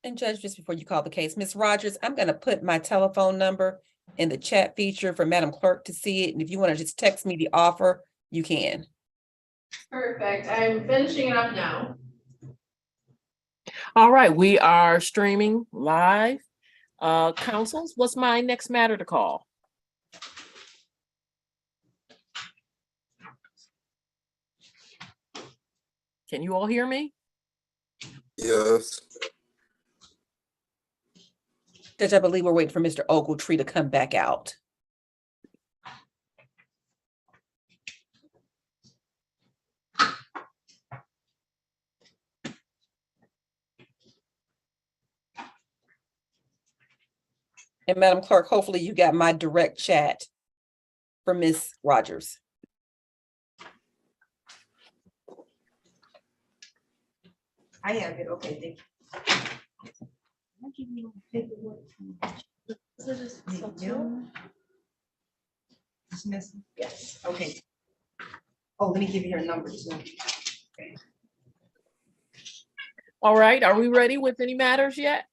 And Judge, just before you call the case, Ms. Rogers, I'm going to put my telephone number in the chat feature for Madam Clerk to see it. And if you want to just text me the offer, you can. Perfect. I'm finishing it up now. All right, we are streaming live. Councils, what's my next matter to call? Can you all hear me? Yes. Judge, I believe we're waiting for Mr. Ogletree to come back out. And Madam Clerk, hopefully you got my direct chat for Ms. Rogers. I have it. Okay, thank you. Dismiss. Yes. Okay. Oh, let me give you her number too. Okay. All right, are we ready with any matters yet?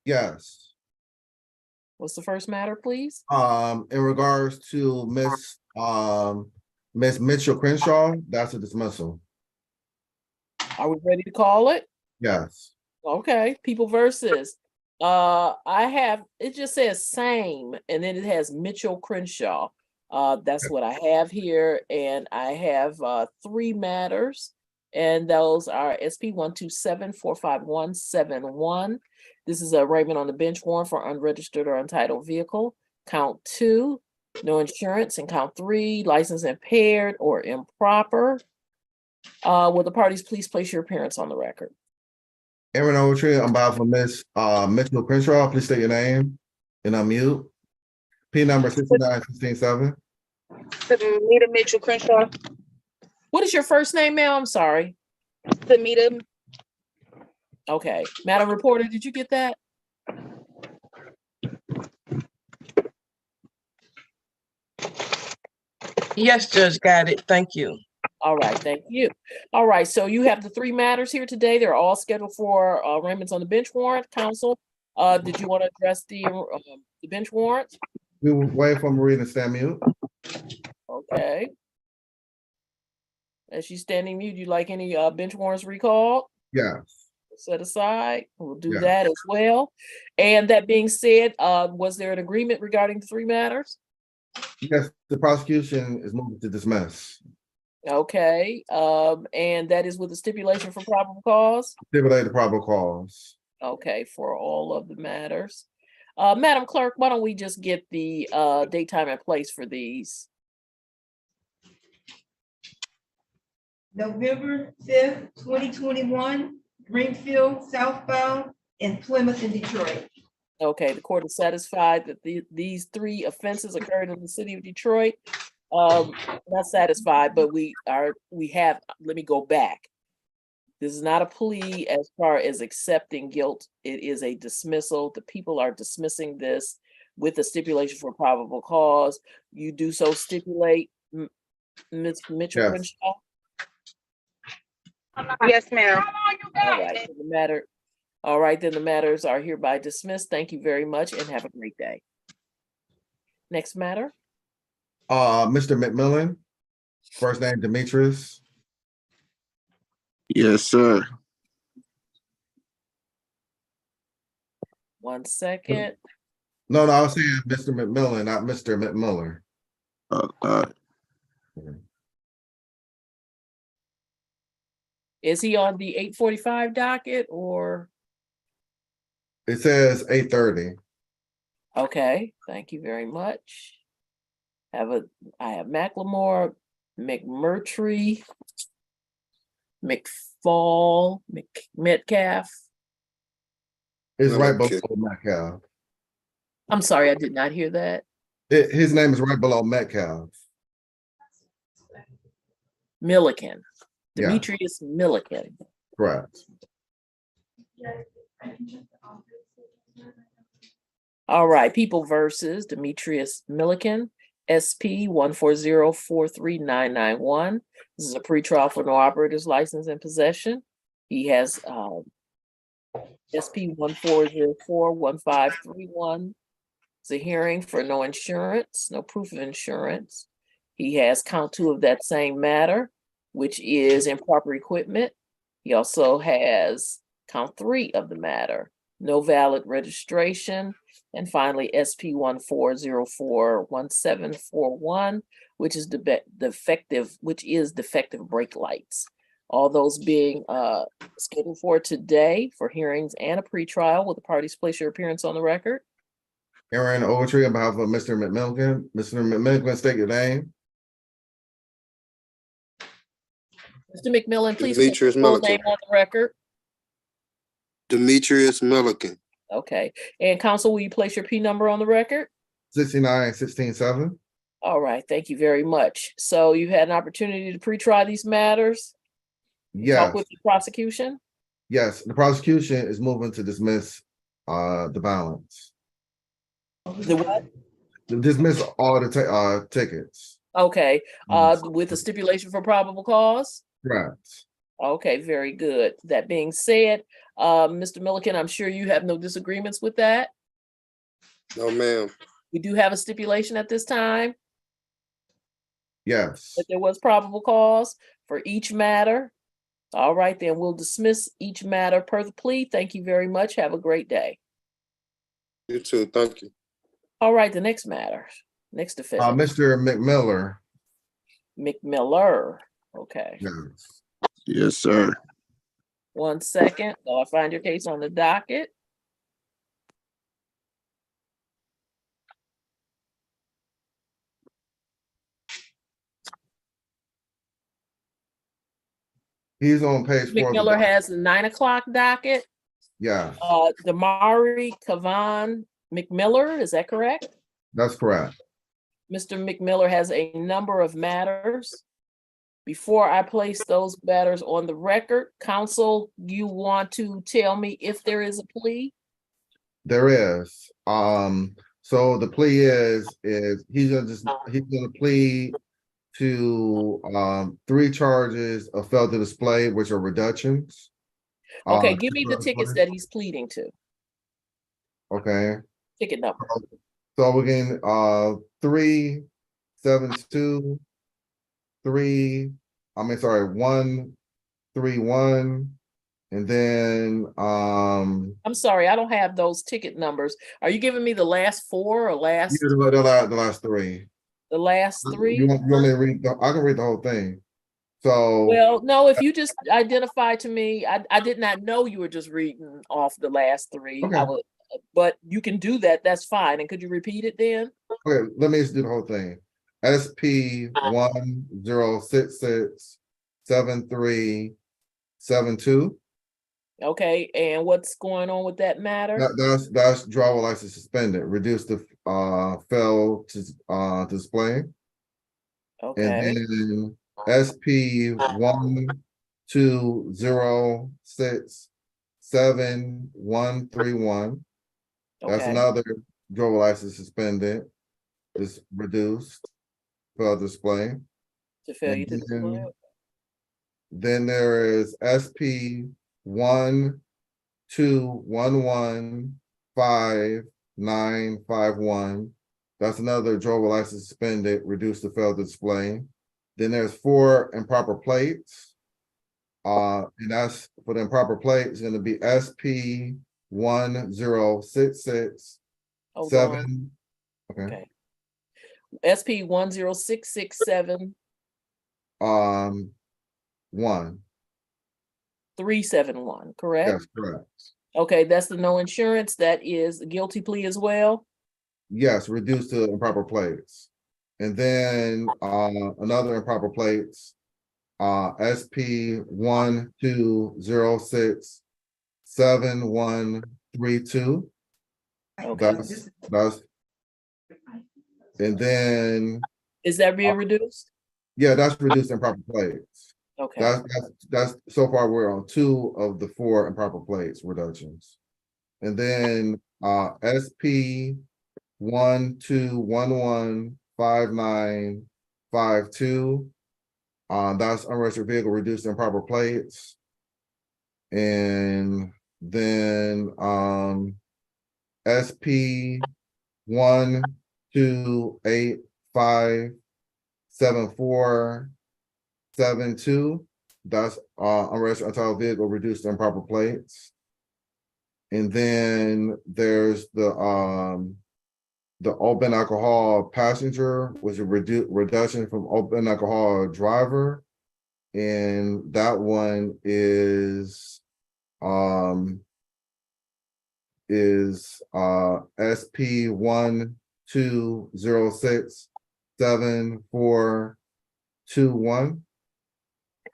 Yes. What's the first matter, please? In regards to Miss Mitchell Crenshaw, that's a dismissal. Are we ready to call it? Yes. Okay, people versus. I have, it just says same, and then it has Mitchell Crenshaw. That's what I have here, and I have 3 matters, and those are SP 127-45171. This is a arraignment on the bench warrant for unregistered or untitled vehicle. Count 2, no insurance, and count 3, license impaired or improper. Will the parties please place your appearance on the record? Aaron Ogletree, I'm about for Miss Mitchell Crenshaw. Please state your name and unmute. P number 69167. Samita Mitchell Crenshaw. What is your first name, ma'am? I'm sorry. Samita. Okay, Madam Reporter, did you get that? Yes, Judge, got it. Thank you. All right, thank you. All right, so you have the 3 matters here today. They're all scheduled for arraignments on the bench warrant. Counsel, did you want to address the bench warrant? We will wait for Marie to stand mute. Okay. As she's standing mute, you like any bench warrants recalled? Yes. Set aside. We'll do Yes. that as well. And that being said, was there an agreement regarding the 3 matters? Yes, the prosecution is moving to dismiss. Okay, and that is with the stipulation for probable cause? Stipulate the probable cause. Okay, for all of the matters. Madam Clerk, why don't we just get the date, time, and place for these? November 5th, 2021, Greenfield southbound, and Plymouth in Detroit. Okay, the court is satisfied that these 3 offenses occurred in the city of Detroit. Not satisfied, but we have, let me go back. This is not a plea as far as accepting guilt. It is a dismissal. The people are dismissing this with the stipulation for probable cause. You do so stipulate, Ms. Mitchell Yes. Crenshaw? Yes, ma'am. All right, then the matters are hereby dismissed. Thank you very much and have a great day. Next matter. Mr. McMillan, first name Demetrius. Yes, sir. One second. No, I was saying Mr. McMillan, not Mr. McMuller. Is he on the 8:45 docket or? It says 8:30. Okay, thank you very much. I have McLemore, McMurtry, McFall, Metcalf. It's right below Metcalf. I'm sorry, I did not hear that. His name is right below Metcalf. Milliken. Yeah. Demetrius Milliken. Correct. All right, people versus Demetrius Milliken, SP 140-43991. This is a pretrial for no operators license in possession. He has SP 14041531. It's a hearing for no insurance, no proof of insurance. He has count 2 of that same matter, which is improper equipment. He also has count 3 of the matter, no valid registration. And finally, SP 14041741, which is defective brake lights. All those being scheduled for today for hearings and a pretrial. Will the parties place your appearance on the record? Aaron Ogletree on behalf of Mr. McMilligan. Mr. McMilligan, state your name. Mr. McMillan, please put Demetrius your full Milliken. name on the record. Demetrius Milliken. Okay. And counsel, will you place your P number on the record? 69-16-7. All right. Thank you very much. So you had an opportunity to pre-try these matters? Talk Yes, with the prosecution? yes. The prosecution is moving to dismiss the balance. The what? Dismiss all the tickets. Okay. With a stipulation for probable cause? Correct. Okay, very good. That being said, Mr. Milliken, I'm sure you have no disagreements with that. No, ma'am. We do have a stipulation at this time Yes. that there was probable cause for each matter. All right, then we'll dismiss each matter per the plea. Thank you very much. Have a great day. You too. Thank you. All right, the next matter, next defendant, Mr. McMiller. McMiller. Okay, Yes. Yes, sir. 1 second. While I find your case on the docket. He's on page 4. McMiller has the 9 o'clock docket. Yeah, Damari Kavan McMiller, is that correct? that's correct. Mr. McMiller has a number of matters. Before I place those matters on the record, counsel, you want to tell me if there is a plea? There is. So the plea is he's gonna plead to 3 charges of failure to display, which are reductions. Okay, give me the tickets that he's pleading to. Okay, Ticket number. so we're getting 372, 131, and then I'm sorry, I don't have those ticket numbers. Are you giving me the last 4 or the last 3. the last 3? You want me to read? I can read the whole thing. So Well, no, if you just identify to me, I did not know you were just reading off the last 3. Okay. But you can do that, that's fine. And could you repeat it then? okay, let me just do the whole thing. SP 10667372. Okay, and what's going on with that matter? That's driver license suspended, reduced to fail to display. Okay, And then SP 1206731. That's okay, another driver license suspended, is reduced, fail display. to failure to And display. then there is SP 121155951. That's another driver license suspended, reduced to fail display. Then there's 4 improper plates. And that's for the improper plate is gonna be SP 1066. Hold 7. on. Okay. Okay. SP 10667 1. 371, correct? Yes, correct. Okay, that's the no insurance. That is a guilty plea as well. Yes, reduced to improper plates. And then another improper plates, SP 12067132. That's and then Is that being reduced? yeah, that's reduced improper plates. Okay, That's so far we're on 2 of the 4 improper plates reductions. And then SP 12115952. That's unregistered vehicle reduced improper plates. And then SP 128574772. That's unregistered untitled vehicle reduced to improper plates. And then there's the open alcohol passenger was a reduction from open alcohol driver. And that one is SP 120674721.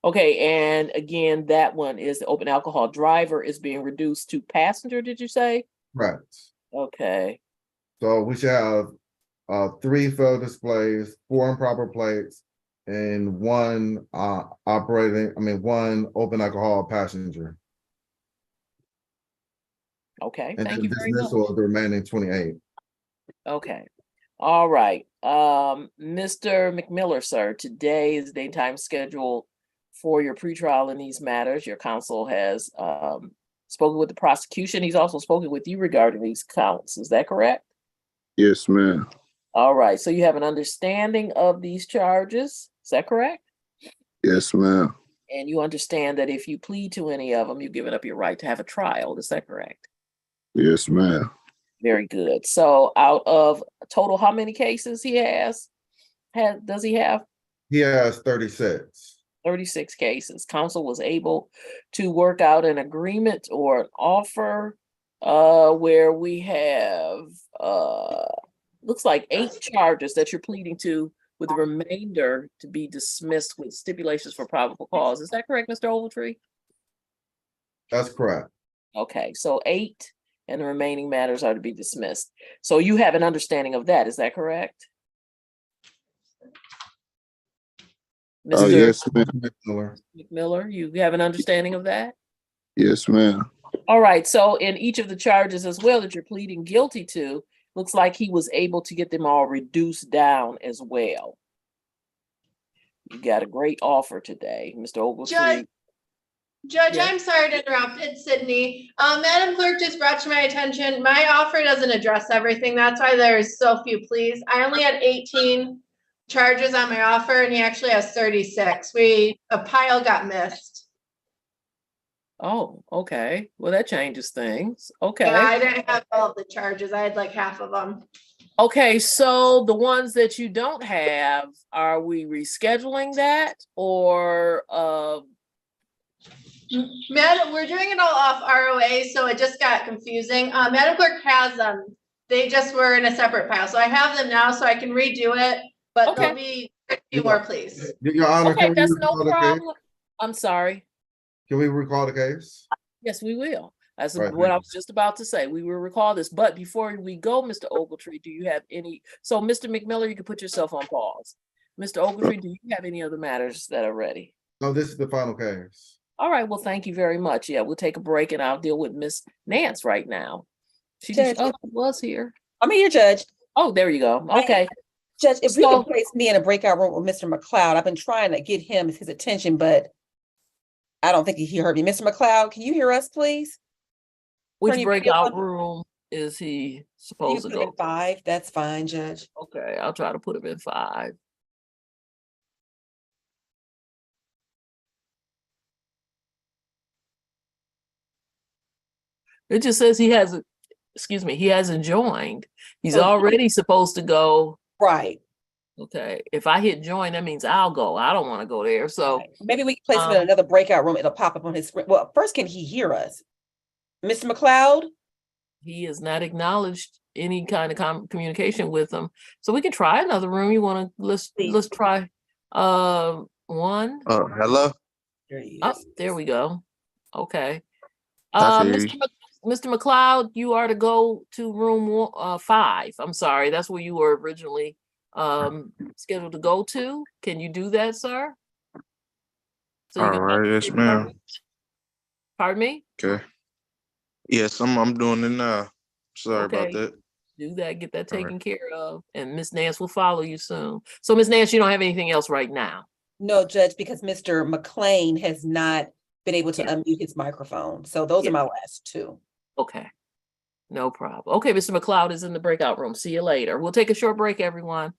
Okay, and again, that one is the open alcohol driver is being reduced to passenger, did you say? Correct. Okay, So we should have 3 failed displays, 4 improper plates, and 1 one open alcohol passenger. okay, And thank then you very much. dismissal of the remaining 28. Okay, all right. Mr. McMiller, sir, today is daytime scheduled for your pretrial in these matters. Your counsel has spoken with the prosecution. He's also spoken with you regarding these counts. Is that correct? Yes, ma'am. All right, so you have an understanding of these charges. Is that correct? Yes, ma'am. And you understand that if you plead to any of them, you've given up your right to have a trial. Is that correct? Yes, ma'am. Very good. So out of total, how many cases he does he have? He has 36. 36 cases. Counsel was able to work out an agreement or an offer where we have looks like 8 charges that you're pleading to, with the remainder to be dismissed with stipulations for probable cause. Is that correct, Mr. Ogletree? That's correct. Okay, so 8 and the remaining matters are to be dismissed. So you have an understanding of that, is that correct? Oh, Mr. yes, ma'am. Miller. McMiller, you have an understanding of that? Yes, ma'am. All right, so in each of the charges as well that you're pleading guilty to, looks like he was able to get them all reduced down as well. You got a great offer today, Mr. Ogletree. Judge, Yeah. I'm sorry to interrupt. It's Sydney. Madam Clerk just brought to my attention, my offer doesn't address everything. That's why there's so few pleas. I only had 18 charges on my offer and he actually has 36. A pile got missed. Oh, okay. Well, that changes things. Yeah, Okay. I didn't have all of the charges. I had like half of them. Okay, so the ones that you don't have, are we rescheduling that or Madam, we're doing it all off ROA, so it just got confusing. Madam Clerk has them. They just were in a separate pile. So I have them now so I can redo it, but Okay. there'll be a few more, please. Your Honor, okay, can we that's no recall the case? problem. I'm sorry. Can we recall the case? Yes, we will. That's Right, what thank I you. was just about to say. We will recall this, but before we go, Mr. Ogletree, do you have any? So, Mr. McMiller, you can put yourself on pause. Mr. Ogletree, do you have any other matters that are ready? No, this is the final case. All right. Well, thank you very much. Yeah, we'll take a break and I'll deal with Miss Nance right now. She Judge. was here. I'm here, Judge. Oh, there you go. Okay. Judge, if you So- could place me in a breakout room with Mr. McLeod, I've been trying to get his attention, but I don't think he heard me. Mr. McLeod, can you hear us, please? Which Turn your video breakout on. room is he You supposed to put him in go? 5. That's fine, Judge. Okay, I'll try to put him in 5. It just says he hasn't, excuse me, he hasn't joined. He's So- already supposed to go. Right. Okay, if I hit join, that means I'll go. I don't want to go there. So Right. Maybe we can place him in another breakout room. It'll pop up on his screen. Well, first, can he hear us? Mr. McLeod? he has not acknowledged any kind of communication with them. So we can try another room. You want to, let's try one. Hello? There he Oh, is. there we go. Okay. I can hear Mr. McLeod, you are to go to room 5. I'm sorry, that's where you were originally scheduled to go to. Can you do that, sir? So you All can- right, yes, ma'am. Pardon me? Okay. Yes, I'm doing it now. Sorry about Okay. that. Do that, get that All right. taken care of, and Miss Nance will follow you soon. So Miss Nance, you don't have anything else right now? No, Judge, because Mr. McLean has not been able to Yeah. unmute his microphone. So those Yeah. are my last two. Okay. No problem. Okay, Mr. McLeod is in the breakout room. See you later. We'll take a short break, everyone.